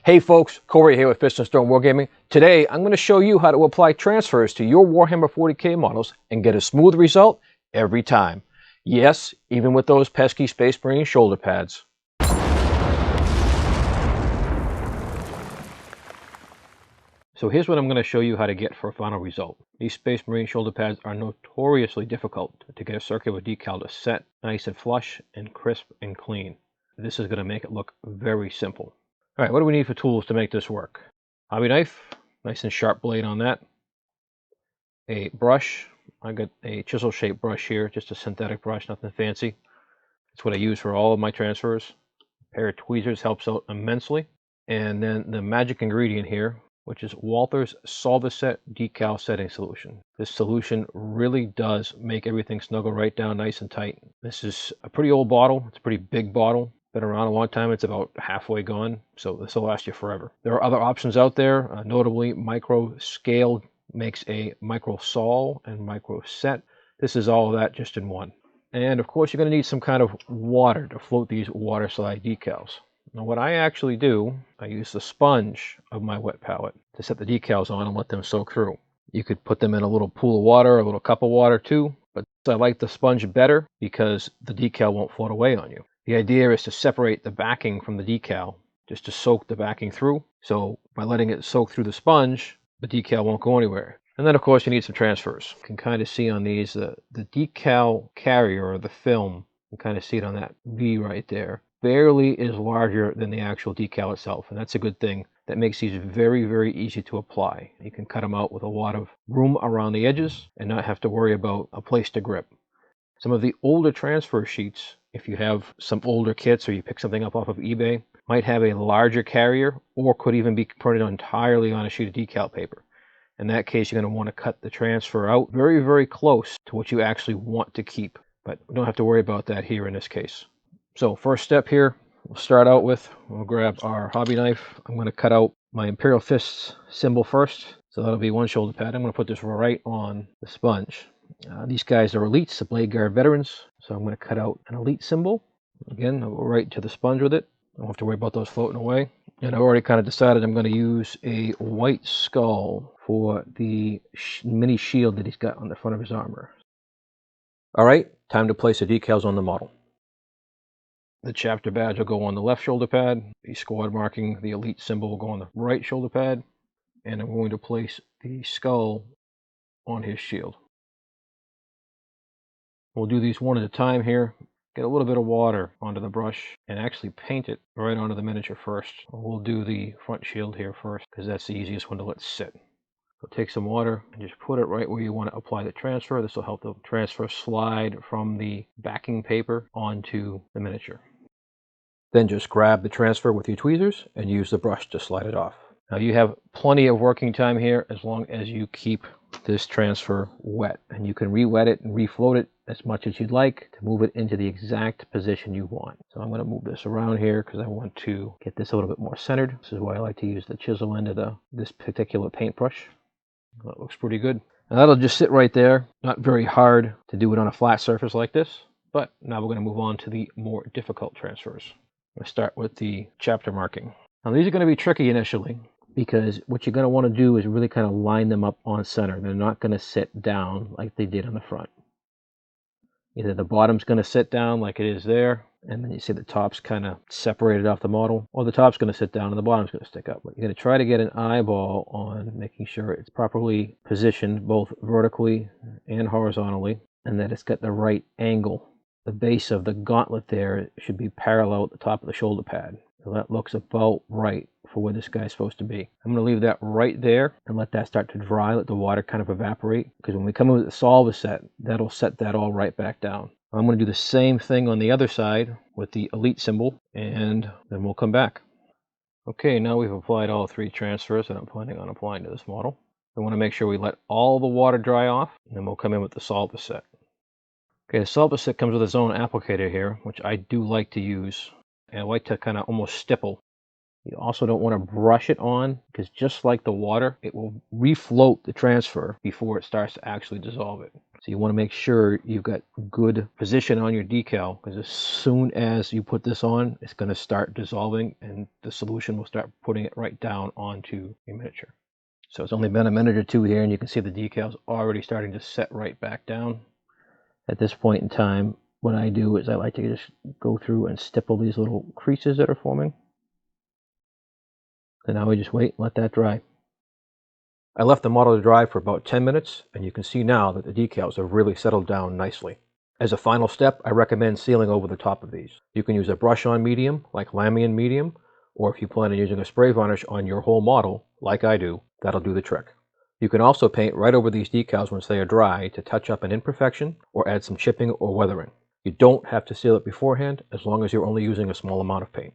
Hey folks, Corey here with Fist and Stone Wargaming. Today I'm going to show you how to apply transfers to your Warhammer 40k models and get a smooth result every time. Yes, even with those pesky Space Marine shoulder pads. So here's what I'm going to show you how to get for a final result. These Space Marine shoulder pads are notoriously difficult to get a circular decal to set nice and flush and crisp and clean. This is going to make it look very simple. All right, what do we need for tools to make this work? Hobby knife, nice and sharp blade on that. A brush, I got a chisel shaped brush here, just a synthetic brush, nothing fancy. That's what I use for all of my transfers. A pair of tweezers helps out immensely. And then the magic ingredient here, which is Walther's Solvaset Decal Setting Solution. This solution really does make everything snuggle right down nice and tight. This is a pretty old bottle. It's a pretty big bottle. Been around a long time. It's about halfway gone, so this will last you forever. There are other options out there, notably Micro Scale makes a Micro Sol and Micro Set. This is all of that just in one. And of course you're going to need some kind of water to float these water slide decals. Now what I actually do, I use the sponge of my wet palette to set the decals on and let them soak through. You could put them in a little pool of water, a little cup of water too, but I like the sponge better because the decal won't float away on you. The idea is to separate the backing from the decal, just to soak the backing through. So by letting it soak through the sponge, the decal won't go anywhere. And then of course you need some transfers. You can kind of see on these, the decal carrier or the film, you can kind of see it on that V right there, barely is larger than the actual decal itself. And that's a good thing. That makes these very, very easy to apply. You can cut them out with a lot of room around the edges and not have to worry about a place to grip. Some of the older transfer sheets, if you have some older kits or you pick something up off of eBay, might have a larger carrier or could even be printed entirely on a sheet of decal paper. In that case, you're going to want to cut the transfer out very, very close to what you actually want to keep. But we don't have to worry about that here in this case. So first step here, we'll start out with, we'll grab our hobby knife. I'm going to cut out my Imperial Fists symbol first. So that'll be one shoulder pad. I'm going to put this right on the sponge. These guys are elites, the Bladeguard Veterans. So I'm going to cut out an elite symbol. Again, I'll go right to the sponge with it. I don't have to worry about those floating away. And I've already kind of decided I'm going to use a white skull for the mini shield that he's got on the front of his armor. All right, time to place the decals on the model. The chapter badge will go on the left shoulder pad. The squad marking, the elite symbol will go on the right shoulder pad. And I'm going to place the skull on his shield. We'll do these one at a time here. Get a little bit of water onto the brush and actually paint it right onto the miniature first. We'll do the front shield here first because that's the easiest one to let sit. So take some water and just put it right where you want to apply the transfer. This will help the transfer slide from the backing paper onto the miniature. Then just grab the transfer with your tweezers and use the brush to slide it off. Now you have plenty of working time here as long as you keep this transfer wet, and you can re-wet it and refloat it as much as you'd like to move it into the exact position you want. So I'm going to move this around here because I want to get this a little bit more centered. This is why I like to use the chisel end of this particular paintbrush. That looks pretty good. And that'll just sit right there. Not very hard to do it on a flat surface like this, but now we're going to move on to the more difficult transfers. I'm going to start with the chapter marking. Now these are going to be tricky initially, because what you're going to want to do is really kind of line them up on center. They're not going to sit down like they did on the front. Either the bottom's going to sit down like it is there, and then you see the top's kind of separated off the model, or the top's going to sit down and the bottom's going to stick up. But you're going to try to get an eyeball on making sure it's properly positioned both vertically and horizontally, and that it's got the right angle. The base of the gauntlet there should be parallel at the top of the shoulder pad. So that looks about right for where this guy's supposed to be. I'm going to leave that right there and let that start to dry, let the water kind of evaporate, because when we come in with the Solvaset, that'll set that all right back down. I'm going to do the same thing on the other side with the elite symbol, and then we'll come back. Okay, now we've applied all three transfers that I'm planning on applying to this model. We want to make sure we let all the water dry off, and then we'll come in with the Solvaset. Okay, the Solvaset comes with its own applicator here, which I do like to use. And I like to kind of almost stipple. You also don't want to brush it on, because just like the water, it will refloat the transfer before it starts to actually dissolve it. So you want to make sure you've got good position on your decal, because as soon as you put this on, it's going to start dissolving and the solution will start putting it right down onto your miniature. So it's only been a minute or two here and you can see the decals already starting to set right back down. At this point in time, what I do is I like to just go through and stipple these little creases that are forming. And now we just wait and let that dry. I left the model to dry for about 10 minutes, and you can see now that the decals have really settled down nicely. As a final step, I recommend sealing over the top of these. You can use a brush-on medium, like Lamian medium, or if you plan on using a spray varnish on your whole model, like I do, that'll do the trick. You can also paint right over these decals once they are dry to touch up an imperfection or add some chipping or weathering. You don't have to seal it beforehand, as long as you're only using a small amount of paint.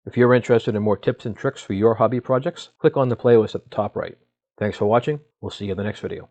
If you're interested in more tips and tricks for your hobby projects, click on the playlist at the top right. Thanks for watching. We'll see you in the next video.